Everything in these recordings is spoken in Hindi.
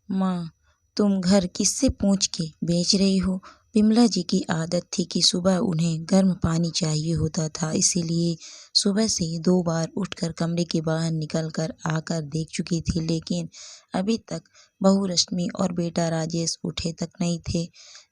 माँ, तुम घर किससे पूछ के बेच रही हो? विमला जी की आदत थी कि सुबह उन्हें गर्म पानी चाहिए होता था, इसीलिए सुबह से 2 बार उठकर कमरे के बाहर निकल कर आकर देख चुकी थी, लेकिन अभी तक बहू रश्मि और बेटा राजेश उठे तक नहीं थे।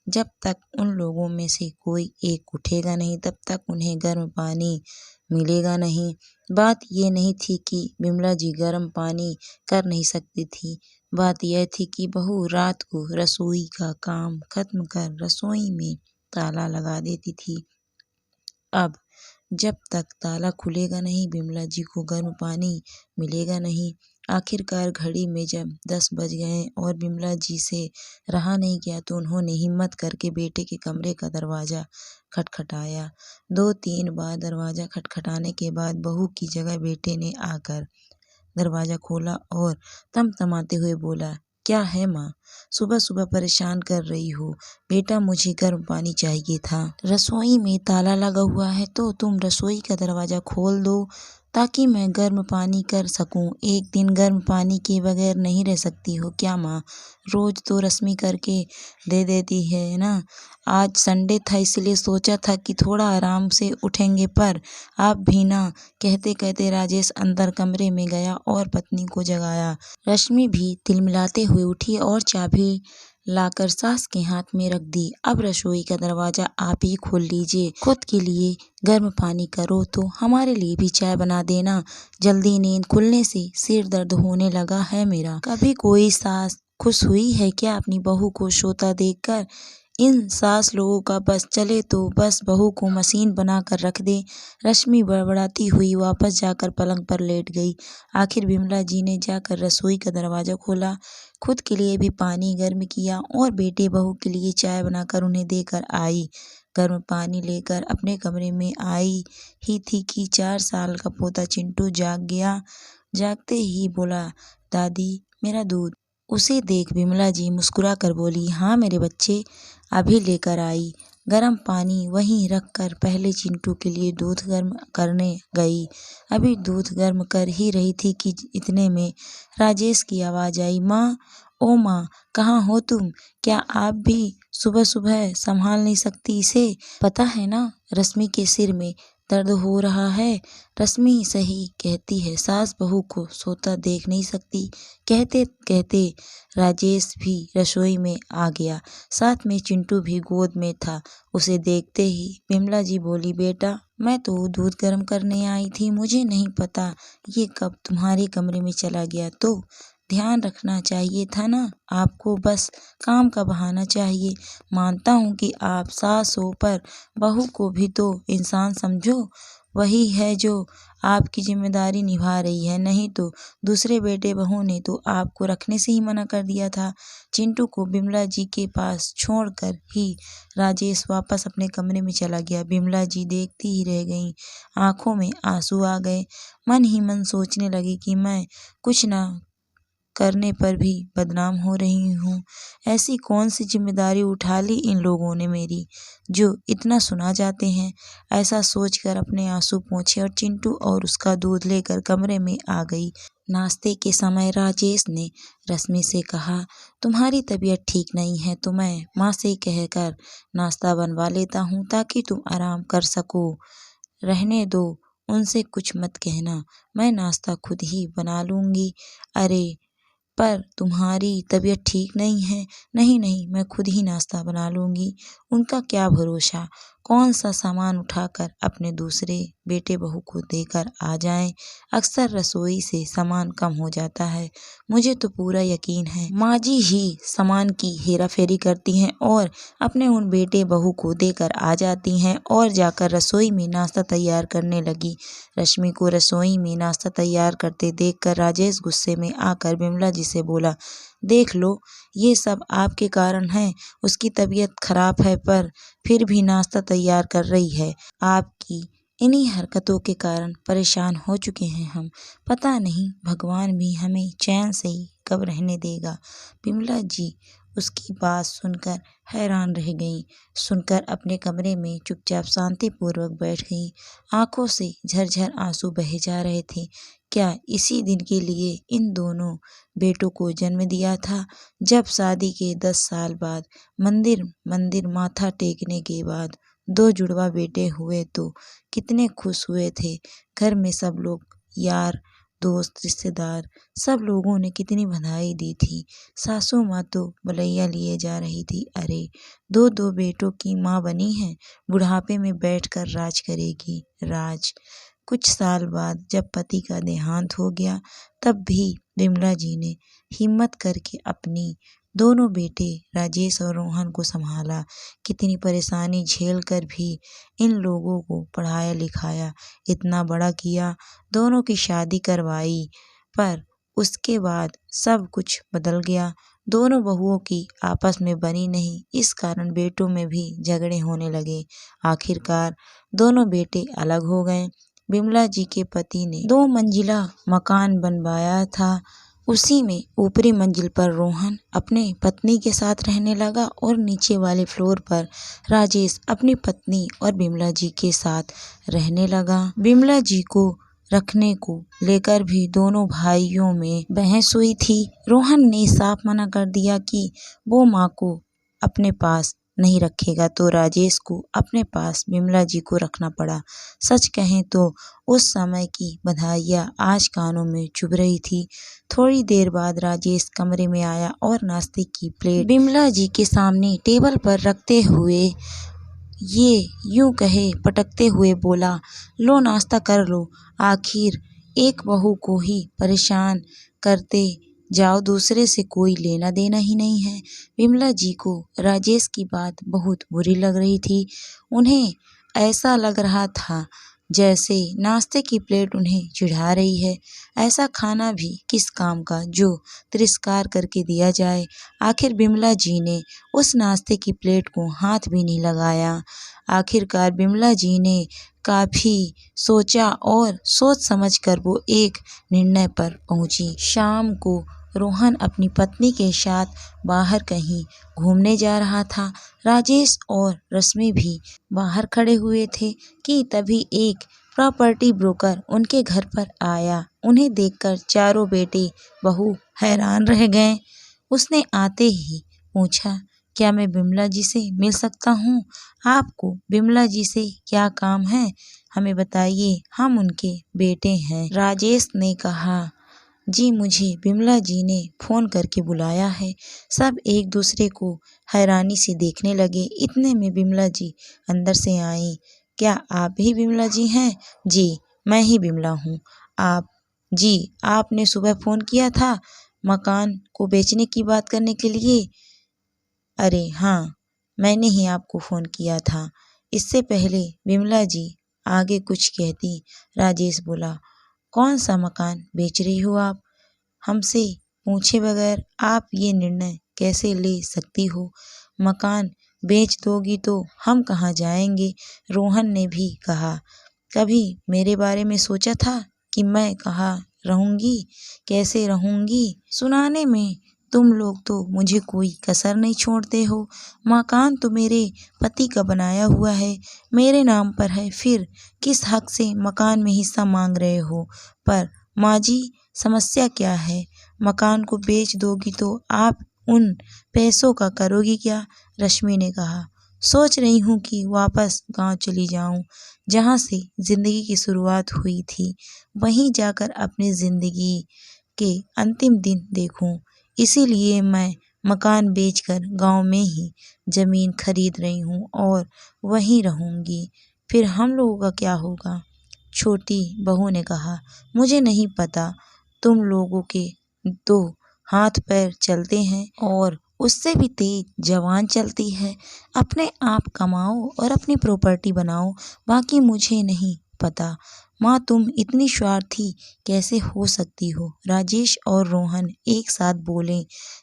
जब तक उन लोगों में से कोई एक उठेगा नहीं, तब तक उन्हें गर्म पानी मिलेगा नहीं। बात ये नहीं थी कि विमला जी गर्म पानी कर नहीं सकती थी, बात यह थी कि बहू रात को रसोई का काम खत्म कर रसोई में ताला लगा देती थी। अब जब तक ताला खुलेगा नहीं, विमला जी को गर्म पानी मिलेगा नहीं। आखिरकार घड़ी में जब 10 बज गए और विमला जी से रहा नहीं गया, तो उन्होंने हिम्मत करके बेटे के कमरे का दरवाज़ा खटखटाया। 2-3 बार दरवाज़ा खटखटाने के बाद बहू की जगह बेटे ने आकर दरवाज़ा खोला और तमतमाते हुए बोला, क्या है माँ, सुबह सुबह परेशान कर रही हो? बेटा, मुझे गर्म पानी चाहिए था। रसोई में ताला लगा हुआ है, तो तुम रसोई का दरवाज़ा खोल दो ताकि मैं गर्म पानी कर सकूं। एक दिन गर्म पानी के बगैर नहीं रह सकती हो क्या माँ? रोज तो रश्मि करके दे देती है ना। आज संडे था, इसलिए सोचा था कि थोड़ा आराम से उठेंगे, पर आप भी ना। कहते कहते राजेश अंदर कमरे में गया और पत्नी को जगाया। रश्मि भी तिलमिलाते हुए उठी और चाबी लाकर सास के हाथ में रख दी। अब रसोई का दरवाजा आप ही खोल लीजिए। खुद के लिए गर्म पानी करो तो हमारे लिए भी चाय बना देना। जल्दी, नींद खुलने से सिर दर्द होने लगा है मेरा। कभी कोई सास खुश हुई है क्या अपनी बहू को सोता देखकर? इन सास लोगों का बस चले तो बस बहू को मशीन बना कर रख दे। रश्मि बड़बड़ाती हुई वापस जाकर पलंग पर लेट गई। आखिर विमला जी ने जाकर रसोई का दरवाजा खोला, खुद के लिए भी पानी गर्म किया और बेटे बहू के लिए चाय बनाकर उन्हें देकर आई। गर्म पानी लेकर अपने कमरे में आई ही थी कि 4 साल का पोता चिंटू जाग गया। जागते ही बोला, दादी मेरा दूध। उसे देख विमला जी मुस्कुरा कर बोली, हाँ मेरे बच्चे, अभी लेकर आई। गर्म पानी वहीं रखकर पहले चिंटू के लिए दूध गर्म करने गई। अभी दूध गर्म कर ही रही थी कि इतने में राजेश की आवाज़ आई, माँ, ओ माँ, कहाँ हो तुम? क्या आप भी सुबह सुबह संभाल नहीं सकती इसे? पता है ना रश्मि के सिर में दर्द हो रहा है। रश्मि सही कहती है, सास बहू को सोता देख नहीं सकती। कहते कहते राजेश भी रसोई में आ गया, साथ में चिंटू भी गोद में था। उसे देखते ही विमला जी बोली, बेटा, मैं तो दूध गर्म करने आई थी, मुझे नहीं पता ये कब तुम्हारे कमरे में चला गया। तो ध्यान रखना चाहिए था ना आपको, बस काम का बहाना चाहिए। मानता हूँ कि आप सास हो, पर बहू को भी तो इंसान समझो। वही है जो आपकी जिम्मेदारी निभा रही है, नहीं तो दूसरे बेटे बहू ने तो आपको रखने से ही मना कर दिया था। चिंटू को विमला जी के पास छोड़कर ही राजेश वापस अपने कमरे में चला गया। विमला जी देखती ही रह गईं, आंखों में आंसू आ गए। मन ही मन सोचने लगी कि मैं कुछ ना करने पर भी बदनाम हो रही हूँ। ऐसी कौन सी जिम्मेदारी उठा ली इन लोगों ने मेरी, जो इतना सुना जाते हैं। ऐसा सोचकर अपने आंसू पोंछे और चिंटू और उसका दूध लेकर कमरे में आ गई। नाश्ते के समय राजेश ने रश्मि से कहा, तुम्हारी तबीयत ठीक नहीं है तो मैं माँ से कहकर नाश्ता बनवा लेता हूँ ताकि तुम आराम कर सको। रहने दो, उनसे कुछ मत कहना, मैं नाश्ता खुद ही बना लूँगी। अरे पर तुम्हारी तबीयत ठीक नहीं है। नहीं नहीं, मैं खुद ही नाश्ता बना लूँगी। उनका क्या भरोसा, कौन सा सामान उठाकर अपने दूसरे बेटे बहू को देकर आ जाएं। अक्सर रसोई से सामान कम हो जाता है। मुझे तो पूरा यकीन है माँ जी ही सामान की हेरा फेरी करती हैं और अपने उन बेटे बहू को देकर आ जाती हैं। और जाकर रसोई में नाश्ता तैयार करने लगी। रश्मि को रसोई में नाश्ता तैयार करते देखकर राजेश गुस्से में आकर विमला जी से बोला, देख लो, ये सब आपके कारण है। उसकी तबीयत खराब है, पर फिर भी नाश्ता तैयार कर रही है। आपकी इन्हीं हरकतों के कारण परेशान हो चुके हैं हम। पता नहीं भगवान भी हमें चैन से ही कब रहने देगा। विमला जी उसकी बात सुनकर हैरान रह गईं। सुनकर अपने कमरे में चुपचाप शांतिपूर्वक बैठ गईं। आंखों से झरझर आंसू बहे जा रहे थे। क्या इसी दिन के लिए इन दोनों बेटों को जन्म दिया था? जब शादी के 10 साल बाद मंदिर मंदिर माथा टेकने के बाद 2 जुड़वा बेटे हुए तो कितने खुश हुए थे। घर में सब लोग, यार दोस्त रिश्तेदार, सब लोगों ने कितनी बधाई दी थी। सासू माँ तो बलैया लिए जा रही थी। अरे 2 बेटों की माँ बनी है, बुढ़ापे में बैठकर राज करेगी। राज। कुछ साल बाद जब पति का देहांत हो गया तब भी विमला जी ने हिम्मत करके अपनी दोनों बेटे राजेश और रोहन को संभाला। कितनी परेशानी झेल कर भी इन लोगों को पढ़ाया लिखाया, इतना बड़ा किया, दोनों की शादी करवाई। पर उसके बाद सब कुछ बदल गया। दोनों बहुओं की आपस में बनी नहीं, इस कारण बेटों में भी झगड़े होने लगे। आखिरकार दोनों बेटे अलग हो गए। विमला जी के पति ने 2 मंजिला मकान बनवाया था। उसी में ऊपरी मंजिल पर रोहन अपने पत्नी के साथ रहने लगा और नीचे वाले फ्लोर पर राजेश अपनी पत्नी और विमला जी के साथ रहने लगा। विमला जी को रखने को लेकर भी दोनों भाइयों में बहस हुई थी। रोहन ने साफ मना कर दिया कि वो माँ को अपने पास नहीं रखेगा, तो राजेश को अपने पास विमला जी को रखना पड़ा। सच कहें तो उस समय की बधाइयाँ आज कानों में चुभ रही थी। थोड़ी देर बाद राजेश कमरे में आया और नाश्ते की प्लेट विमला जी के सामने टेबल पर रखते हुए ये यूं कहे पटकते हुए बोला, लो नाश्ता कर लो। आखिर एक बहू को ही परेशान करते जाओ, दूसरे से कोई लेना देना ही नहीं है। विमला जी को राजेश की बात बहुत बुरी लग रही थी। उन्हें ऐसा लग रहा था जैसे नाश्ते की प्लेट उन्हें चिढ़ा रही है। ऐसा खाना भी किस काम का जो तिरस्कार करके दिया जाए। आखिर विमला जी ने उस नाश्ते की प्लेट को हाथ भी नहीं लगाया। आखिरकार विमला जी ने काफी सोचा और सोच समझकर वो एक निर्णय पर पहुंची। शाम को रोहन अपनी पत्नी के साथ बाहर कहीं घूमने जा रहा था। राजेश और रश्मि भी बाहर खड़े हुए थे कि तभी एक प्रॉपर्टी ब्रोकर उनके घर पर आया। उन्हें देखकर चारों बेटे बहू हैरान रह गए। उसने आते ही पूछा, क्या मैं विमला जी से मिल सकता हूँ? आपको विमला जी से क्या काम है, हमें बताइए, हम उनके बेटे हैं। राजेश ने कहा, जी मुझे विमला जी ने फ़ोन करके बुलाया है। सब एक दूसरे को हैरानी से देखने लगे। इतने में विमला जी अंदर से आईं। क्या आप ही विमला जी हैं? जी मैं ही विमला हूँ। आप? जी आपने सुबह फ़ोन किया था मकान को बेचने की बात करने के लिए। अरे हाँ, मैंने ही आपको फ़ोन किया था। इससे पहले विमला जी आगे कुछ कहती, राजेश बोला, कौन सा मकान बेच रही हो आप? हमसे पूछे बगैर आप ये निर्णय कैसे ले सकती हो? मकान बेच दोगी तो हम कहाँ जाएंगे? रोहन ने भी कहा, कभी मेरे बारे में सोचा था कि मैं कहाँ रहूंगी, कैसे रहूंगी? सुनाने में तुम लोग तो मुझे कोई कसर नहीं छोड़ते हो। मकान तो मेरे पति का बनाया हुआ है, मेरे नाम पर है, फिर किस हक से मकान में हिस्सा मांग रहे हो? पर माँ जी समस्या क्या है? मकान को बेच दोगी तो आप उन पैसों का करोगी क्या? रश्मि ने कहा, सोच रही हूँ कि वापस गांव चली जाऊं, जहां से जिंदगी की शुरुआत हुई थी, वहीं जाकर अपनी जिंदगी के अंतिम दिन देखूं। इसीलिए मैं मकान बेचकर गांव में ही जमीन खरीद रही हूँ और वहीं रहूंगी। फिर हम लोगों का क्या होगा? छोटी बहू ने कहा, मुझे नहीं पता, तुम लोगों के तो हाथ पैर चलते हैं और उससे भी तेज जवान चलती है। अपने आप कमाओ और अपनी प्रॉपर्टी बनाओ, बाकी मुझे नहीं पता। माँ तुम इतनी स्वार्थी कैसे हो सकती हो? राजेश और रोहन एक साथ बोले।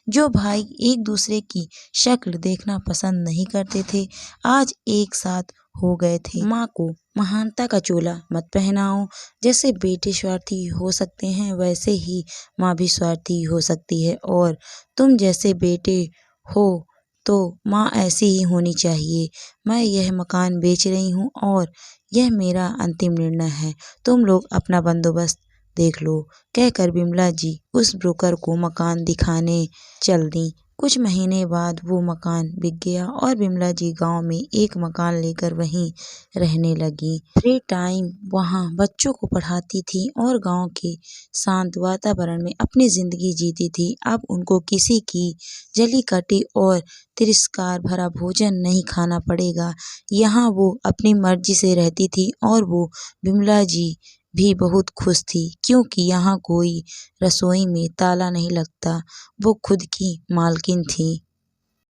जो भाई एक दूसरे की शक्ल देखना पसंद नहीं करते थे, आज एक साथ हो गए थे। माँ को महानता का चोला मत पहनाओ। जैसे बेटे स्वार्थी हो सकते हैं वैसे ही माँ भी स्वार्थी हो सकती है, और तुम जैसे बेटे हो तो माँ ऐसी ही होनी चाहिए। मैं यह मकान बेच रही हूँ और यह मेरा अंतिम निर्णय है। तुम लोग अपना बंदोबस्त देख लो, कहकर बिमला जी उस ब्रोकर को मकान दिखाने चल दी। कुछ महीने बाद वो मकान बिक गया और बिमला जी गांव में एक मकान लेकर वहीं रहने लगी। फ्री टाइम वहाँ बच्चों को पढ़ाती थी और गांव के शांत वातावरण में अपनी जिंदगी जीती थी। अब उनको किसी की जली कटी और तिरस्कार भरा भोजन नहीं खाना पड़ेगा। यहाँ वो अपनी मर्जी से रहती थी और वो बिमला जी भी बहुत खुश थी, क्योंकि यहाँ कोई रसोई में ताला नहीं लगता। वो खुद की मालकिन थी।